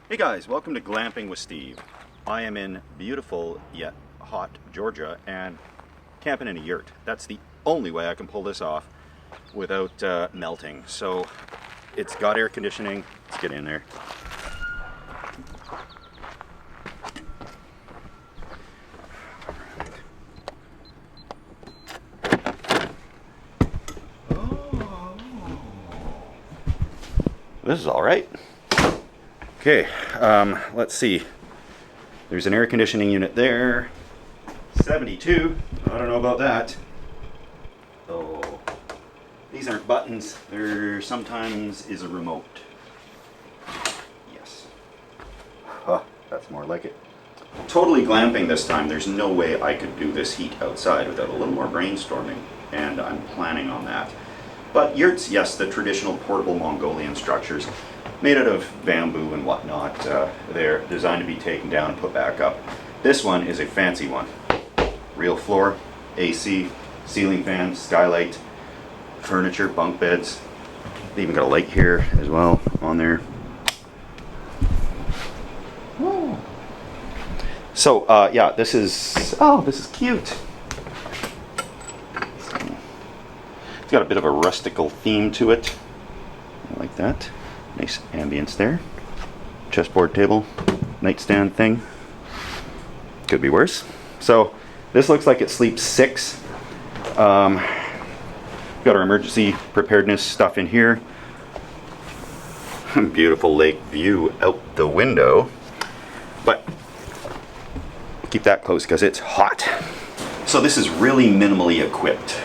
Hey guys, welcome to Glamping with Steve. I am in beautiful yet hot Georgia and camping in a yurt. That's the only way I can pull this off without melting. So it's got air conditioning. Let's get in there. This is all right. Okay, let's see. There's an air conditioning unit there. 72. I don't know about that. Oh, these aren't buttons. There sometimes is a remote. Yes. Huh, that's more like it. Totally glamping this time. There's no way I could do this heat outside without a little more brainstorming, and I'm planning on that. But yurts, yes, the traditional portable Mongolian structures made out of bamboo and whatnot. They're designed to be taken down and put back up. This one is a fancy one. Real floor, AC, ceiling fan, skylight, furniture, bunk beds. They even got a light here as well on there. Oh. So yeah, this is cute. It's got a bit of a rustical theme to it. I like that. Nice ambience there. Chessboard table, nightstand thing. Could be worse. So this looks like it sleeps 6. Got our emergency preparedness stuff in here. Beautiful lake view out the window. But keep that close because it's hot. So this is really minimally equipped.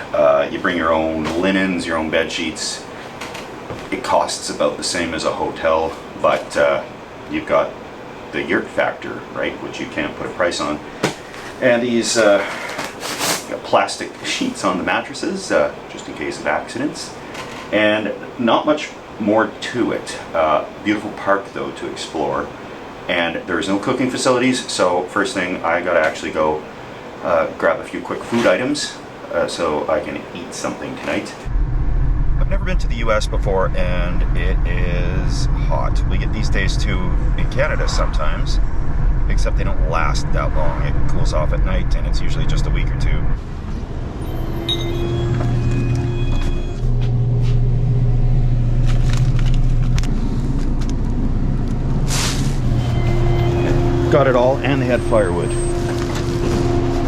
You bring your own linens, your own bed sheets. It costs about the same as a hotel, but you've got the yurt factor, right, which you can't put a price on. And these plastic sheets on the mattresses, just in case of accidents. And not much more to it. Beautiful park, though, to explore. And there's no cooking facilities, so first thing, I gotta actually go grab a few quick food items so I can eat something tonight. I've never been to the US before, and it is hot. We get these days too in Canada sometimes, except they don't last that long. It cools off at night, and it's usually just a week or two. Got it all, and they had firewood.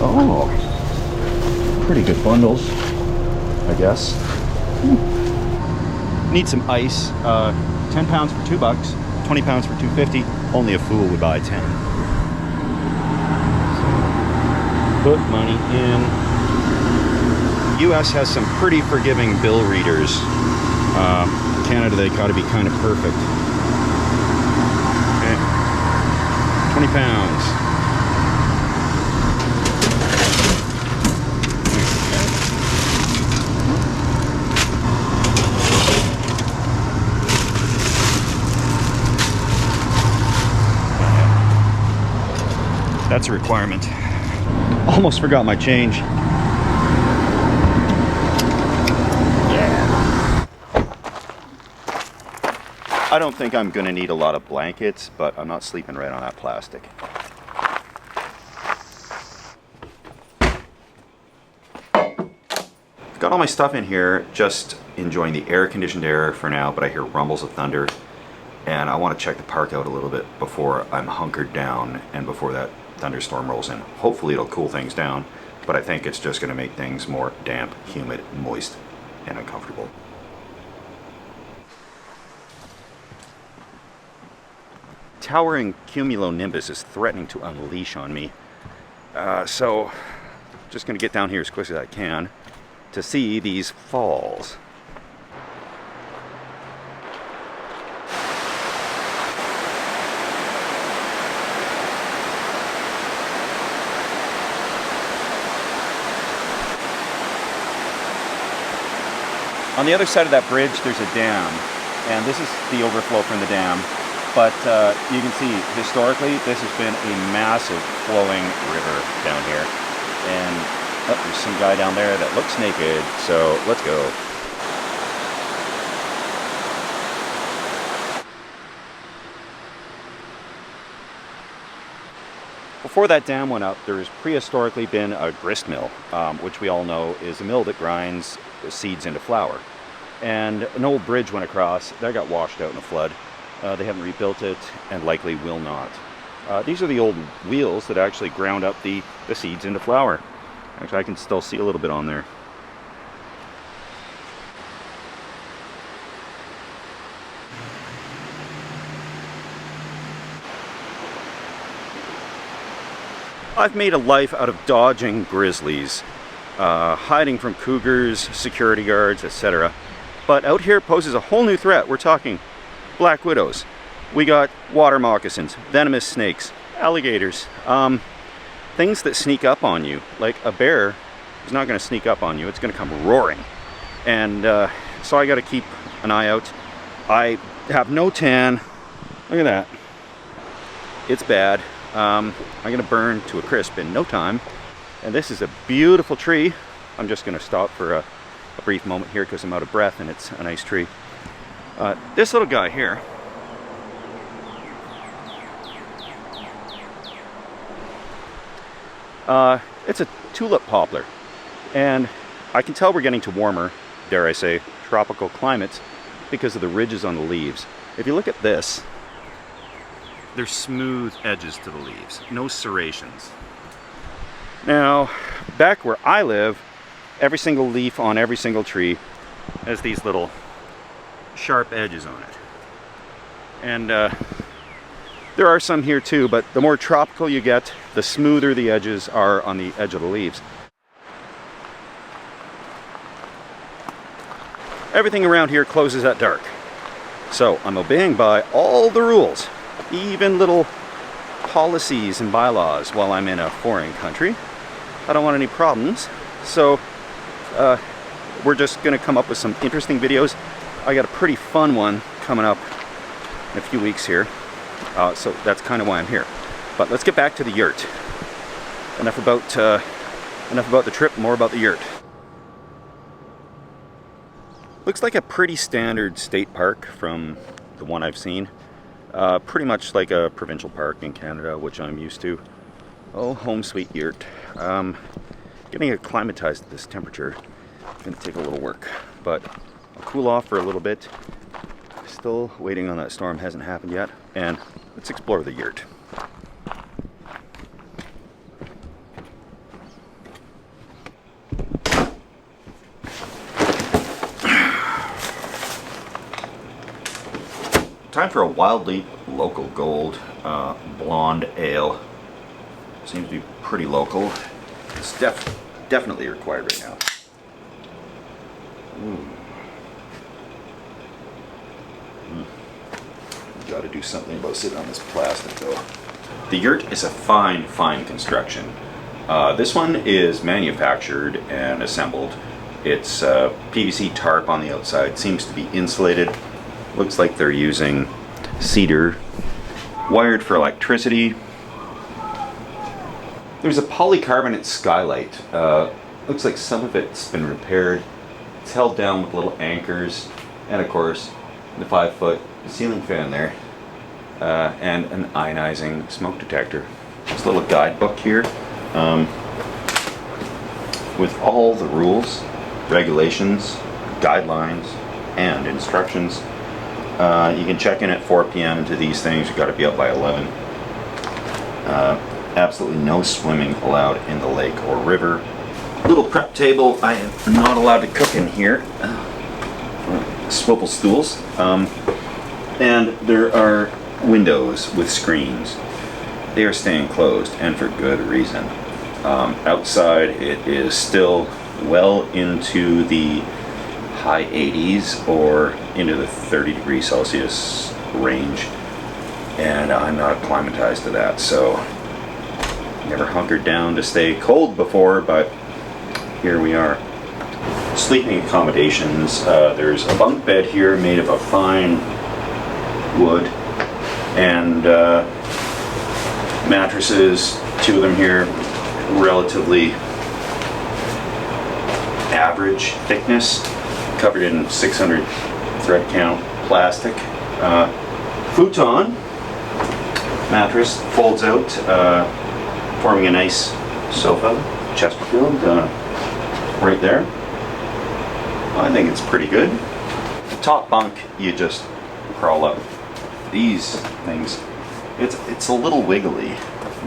Oh, pretty good bundles, I guess. Need some ice. 10 pounds for $2, 20 pounds for $2.50. Only a fool would buy 10. So, put money in. US has some pretty forgiving bill readers. Canada, they gotta be kind of perfect. Okay. 20 pounds. That's a requirement. Almost forgot my change. Yeah. I don't think I'm gonna need a lot of blankets, but I'm not sleeping right on that plastic. Got all my stuff in here, just enjoying the air-conditioned air for now, but I hear rumbles of thunder, and I want to check the park out a little bit before I'm hunkered down and before that thunderstorm rolls in. Hopefully it'll cool things down, but I think it's just going to make things more damp, humid, moist, and uncomfortable. Towering cumulonimbus is threatening to unleash on me, so just going to get down here as quick as I can to see these falls. On the other side of that bridge, there's a dam, and this is the overflow from the dam. But you can see, historically, this has been a massive flowing river down here. And there's some guy down there that looks naked, so let's go. Before that dam went up, there's prehistorically been a grist mill, which we all know is a mill that grinds seeds into flour. And an old bridge went across, that got washed out in a flood. They haven't rebuilt it and likely will not. These are the old wheels that actually ground up the seeds into flour. Actually, I can still see a little bit on there. I've made a life out of dodging grizzlies, hiding from cougars, security guards, etc. But out here poses a whole new threat. We're talking black widows. We got water moccasins, venomous snakes, alligators, things that sneak up on you. Like a bear is not going to sneak up on you, it's going to come roaring. And so I got to keep an eye out. I have no tan. Look at that. It's bad. I'm going to burn to a crisp in no time. And this is a beautiful tree. I'm just going to stop for a brief moment here because I'm out of breath and it's a nice tree. This little guy here, it's a tulip poplar. And I can tell we're getting to warmer, dare I say, tropical climates because of the ridges on the leaves. If you look at this, there's smooth edges to the leaves, no serrations. Now, back where I live, every single leaf on every single tree has these little sharp edges on it. And there are some here too, but the more tropical you get, the smoother the edges are on the edge of the leaves. Everything around here closes at dark. So I'm obeying by all the rules, even little policies and bylaws while I'm in a foreign country. I don't want any problems. So we're just going to come up with some interesting videos. I got a pretty fun one coming up in a few weeks here. So that's kind of why I'm here. But let's get back to the yurt. Enough about the trip, more about the yurt. Looks like a pretty standard state park from the one I've seen. Pretty much like a provincial park in Canada, which I'm used to. Oh, home sweet yurt. Getting acclimatized to this temperature is going to take a little work, but I'll cool off for a little bit. Still waiting on that storm, hasn't happened yet, and let's explore the yurt. Time for a wildly local gold blonde ale. Seems to be pretty local. It's definitely required right now. Got to do something about sitting on this plastic though. The yurt is a fine construction. This one is manufactured and assembled. It's PVC tarp on the outside. Seems to be insulated. Looks like they're using cedar, wired for electricity. There's a polycarbonate skylight. Looks like some of it's been repaired. It's held down with little anchors, and of course the 5-foot ceiling fan there, and an ionizing smoke detector. This little guidebook here with all the rules, regulations, guidelines, and instructions. You can check in at 4 p.m. to these things. You've got to be up by 11. Absolutely no swimming allowed in the lake or river. Little prep table. I am not allowed to cook in here. Swivel stools. And there are windows with screens. They are staying closed, and for good reason. Outside it is still well into the high 80s or into the 30 degrees Celsius range, and I'm not acclimatized to that, so never hunkered down to stay cold before, but here we are. Sleeping accommodations. There's a bunk bed here made of a fine wood, and mattresses, 2 of them here, relatively average thickness, covered in 600 thread count plastic. Futon mattress folds out, forming a nice sofa, Chesterfield, right there. I think it's pretty good. The top bunk, you just crawl up. These things, it's a little wiggly,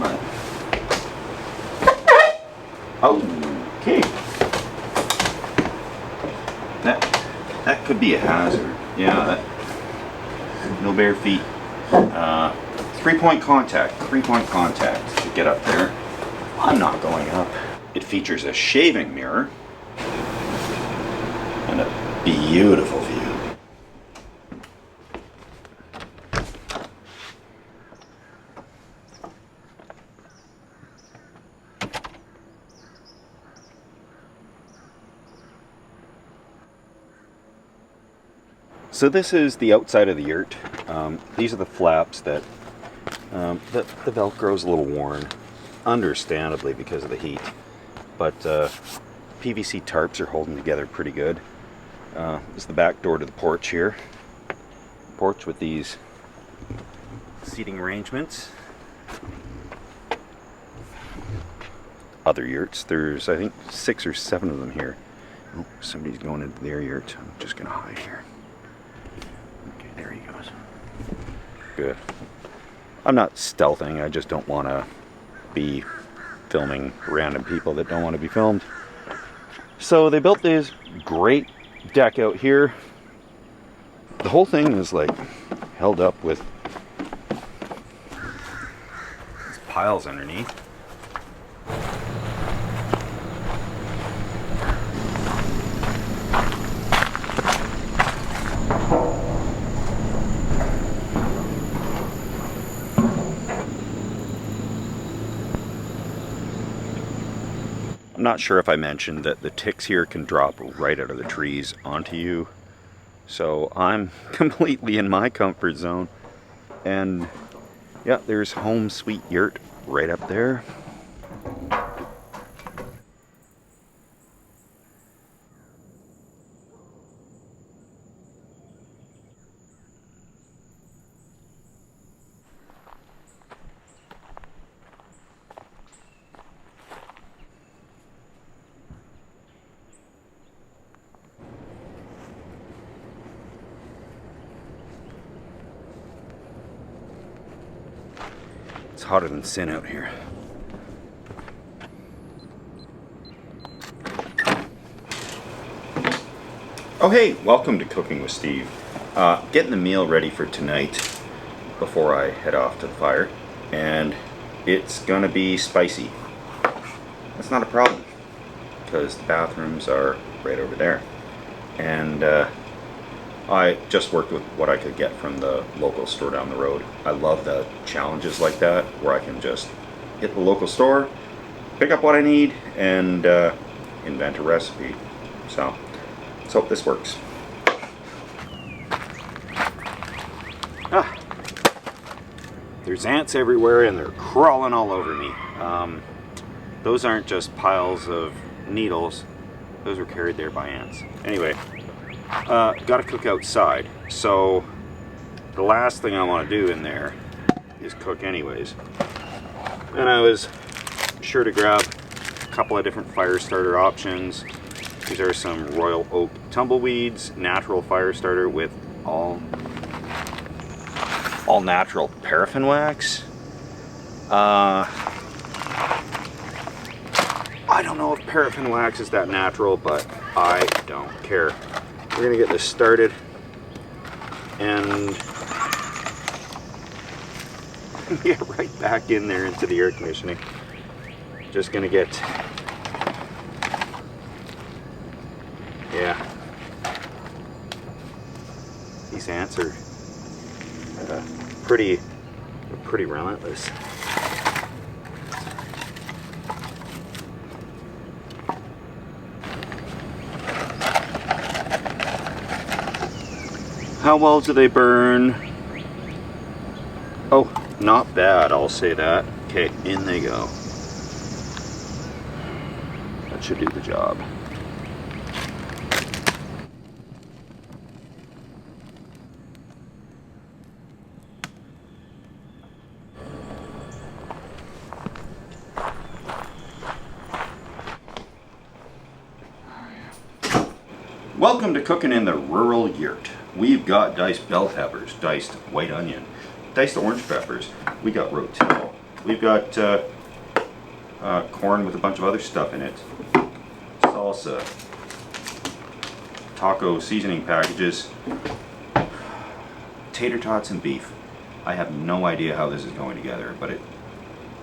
but okay. That could be a hazard. Yeah, no bare feet. 3-point contact to get up there. I'm not going up. It features a shaving mirror and a beautiful view. So this is the outside of the yurt. These are the flaps that the Velcro's a little worn, understandably because of the heat, but PVC tarps are holding together pretty good. This is the back door to the porch here. Porch with these seating arrangements. Other yurts, there's I think 6 or 7 of them here. Oh, somebody's going into their yurt. I'm just gonna hide here. Okay, there he goes. Good. I'm not stealthing, I just don't want to be filming random people that don't want to be filmed. So they built this great deck out here. The whole thing is like held up with these piles underneath. I'm not sure if I mentioned that the ticks here can drop right out of the trees onto you. So I'm completely in my comfort zone. And yeah, there's Home Sweet Yurt right up there. It's hotter than sin out here. Oh hey, welcome to Cooking with Steve. Getting the meal ready for tonight before I head off to the fire, and it's gonna be spicy. That's not a problem because the bathrooms are right over there, and I just worked with what I could get from the local store down the road. I love the challenges like that where I can just hit the local store, pick up what I need, and invent a recipe. So let's hope this works. There's ants everywhere and they're crawling all over me. Those aren't just piles of needles, those were carried there by ants. Anyway, gotta cook outside, so the last thing I want to do in there is cook anyways. And I was sure to grab a couple of different fire starter options. These are some Royal Oak tumbleweeds, natural fire starter with all natural paraffin wax. I don't know if paraffin wax is that natural, but I don't care. We're gonna get this started and get right back in there into the air conditioning. Just gonna get, yeah, these ants are pretty relentless. How well do they burn? Oh, not bad, I'll say that. Okay, in they go. That should do the job. Welcome to cooking in the rural yurt. We've got diced bell peppers, diced white onion, diced orange peppers. We got rotel. We've got corn with a bunch of other stuff in it. Salsa. Taco seasoning packages. Tater tots and beef. I have no idea how this is going together, but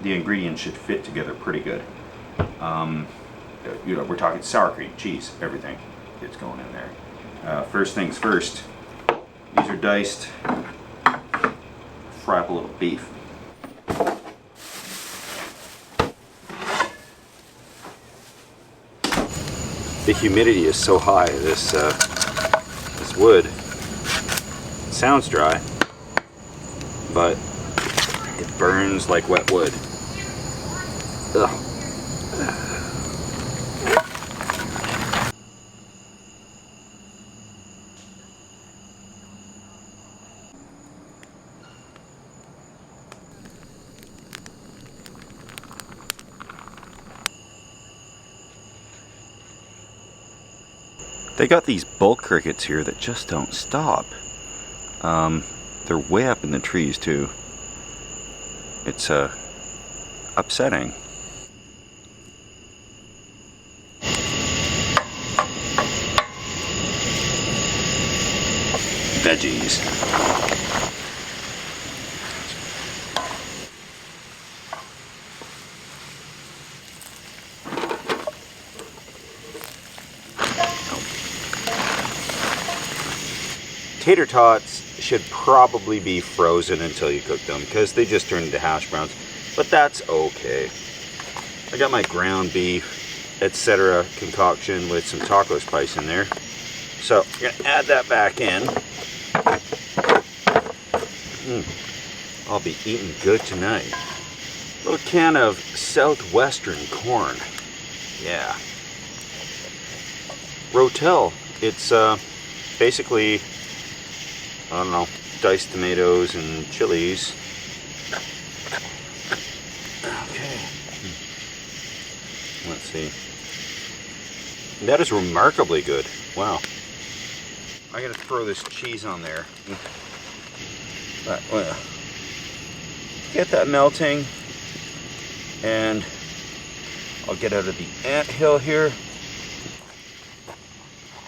the ingredients should fit together pretty good. You know, we're talking sour cream, cheese, everything. It's going in there. First things first, these are diced. Fry up a little beef. The humidity is so high. This wood sounds dry, but it burns like wet wood. Ugh. They got these bull crickets here that just don't stop. They're way up in the trees too. It's upsetting. Veggies. Tater tots should probably be frozen until you cook them because they just turn into hash browns, but that's okay. I got my ground beef, etc. concoction with some taco spice in there. So I'm gonna add that back in. I'll be eating good tonight. A little can of southwestern corn. Yeah. Rotel. It's basically, I don't know, diced tomatoes and chilies. Okay. Let's see. That is remarkably good. Wow. I gotta throw this cheese on there. Well, get that melting, and I'll get out of the anthill here.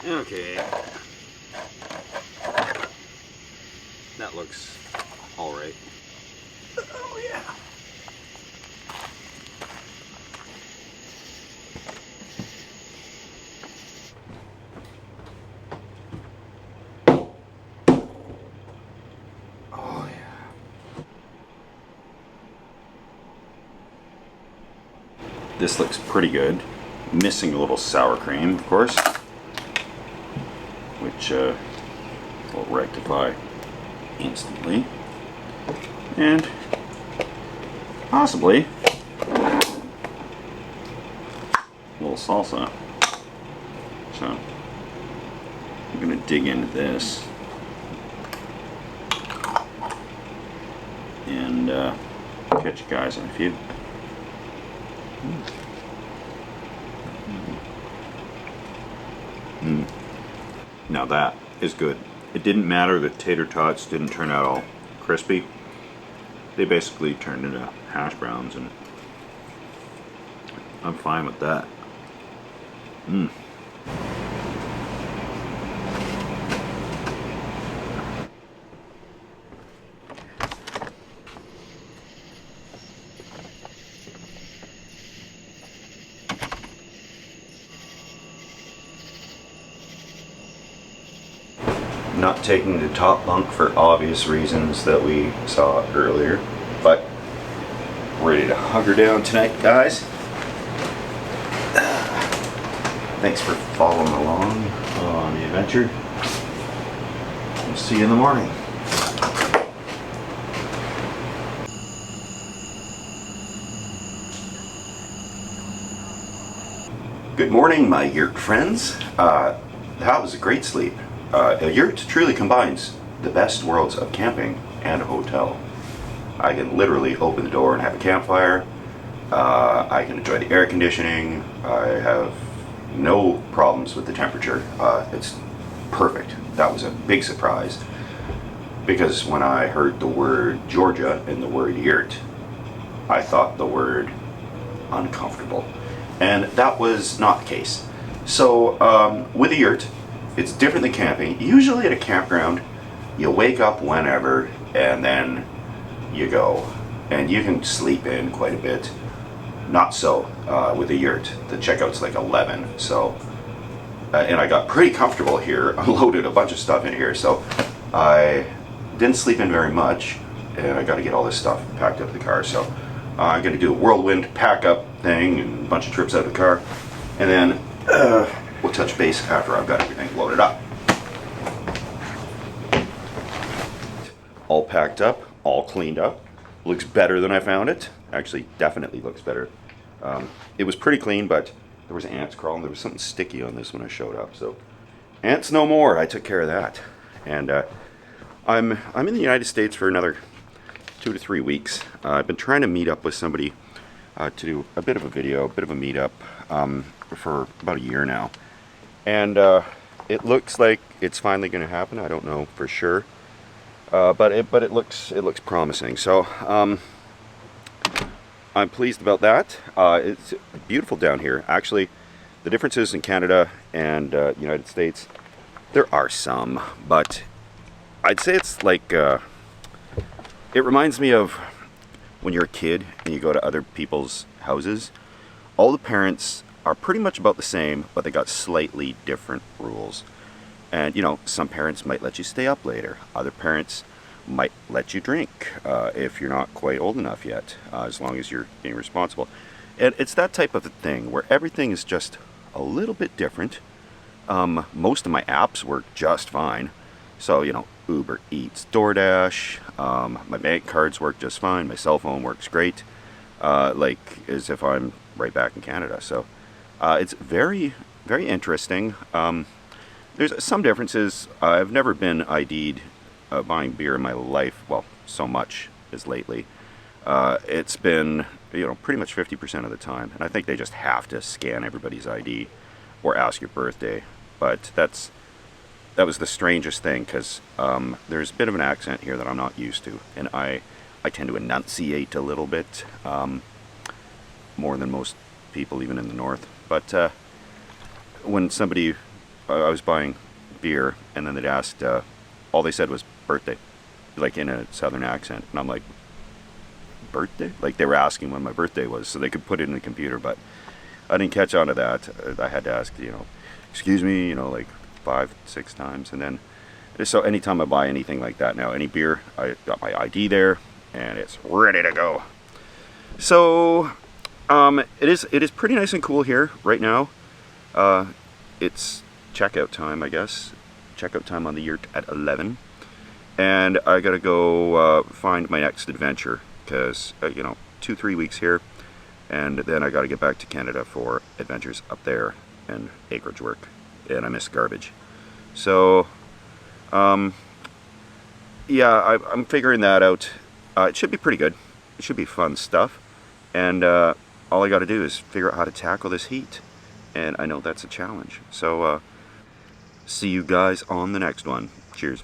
Okay. That looks all right. Oh yeah. Oh yeah. This looks pretty good. Missing a little sour cream, of course, which will rectify instantly, and possibly a little salsa. So I'm gonna dig into this and catch you guys in a few. Now that is good. It didn't matter that tater tots didn't turn out all crispy. They basically turned into hash browns, and I'm fine with that. Not taking the top bunk for obvious reasons that we saw earlier, but ready to hunker down tonight, guys. Thanks for following along on the adventure. We'll see you in the morning. Good morning, my yurt friends. That was a great sleep. A yurt truly combines the best worlds of camping and a hotel. I can literally open the door and have a campfire. I can enjoy the air conditioning. I have no problems with the temperature. It's perfect. That was a big surprise, because when I heard the word Georgia and the word yurt, I thought the word uncomfortable, and that was not the case. So with a yurt, it's different than camping. Usually at a campground, you wake up whenever and then you go, and you can sleep in quite a bit. Not so with a yurt. The checkout's like 11, so and I got pretty comfortable here, unloaded a bunch of stuff in here, so I didn't sleep in very much, and I got to get all this stuff packed up in the car. So I'm going to do a whirlwind pack up thing and a bunch of trips out of the car, and then we'll touch base after I've got everything loaded up. All packed up, all cleaned up. Looks better than I found it. Actually, definitely looks better. It was pretty clean, but there was ants crawling. There was something sticky on this when I showed up. So ants no more. I took care of that. And I'm in the United States for another 2 to 3 weeks. I've been trying to meet up with somebody to do a bit of a video, a bit of a meetup for about a year now. And it looks like it's finally going to happen. I don't know for sure. But it looks promising. So I'm pleased about that. It's beautiful down here. Actually, the differences in Canada and United States, there are some, but I'd say it's like it reminds me of when you're a kid and you go to other people's houses. All the parents are pretty much about the same, but they got slightly different rules. And, you know, some parents might let you stay up later. Other parents might let you drink if you're not quite old enough yet, as long as you're being responsible. And it's that type of a thing where everything is just a little bit different. Most of my apps work just fine. So, you know, Uber Eats, DoorDash, my bank cards work just fine. My cell phone works great, like as if I'm right back in Canada. So it's very, very interesting. There's some differences. I've never been ID'd buying beer in my life, well, so much as lately. It's been, you know, pretty much 50% of the time, and I think they just have to scan everybody's ID or ask your birthday. But that was the strangest thing, because there's a bit of an accent here that I'm not used to, and I tend to enunciate a little bit more than most people, even in the north. But when somebody, I was buying beer, and then they'd asked, all they said was birthday, like in a southern accent, and I'm like, birthday? Like they were asking when my birthday was so they could put it in the computer, but I didn't catch on to that. I had to ask, you know, excuse me, you know, like 5-6 times. And then so anytime I buy anything like that now, any beer, I got my ID there and it's ready to go. So it is pretty nice and cool here right now. It's checkout time, I guess. Checkout time on the yurt at 11, and I gotta go find my next adventure, because you know, 2-3 weeks here, and then I gotta get back to Canada for adventures up there and acreage work, and I miss garbage. So yeah, I'm figuring that out. It should be pretty good. It should be fun stuff, and all I gotta do is figure out how to tackle this heat, and I know that's a challenge. So see you guys on the next one. Cheers.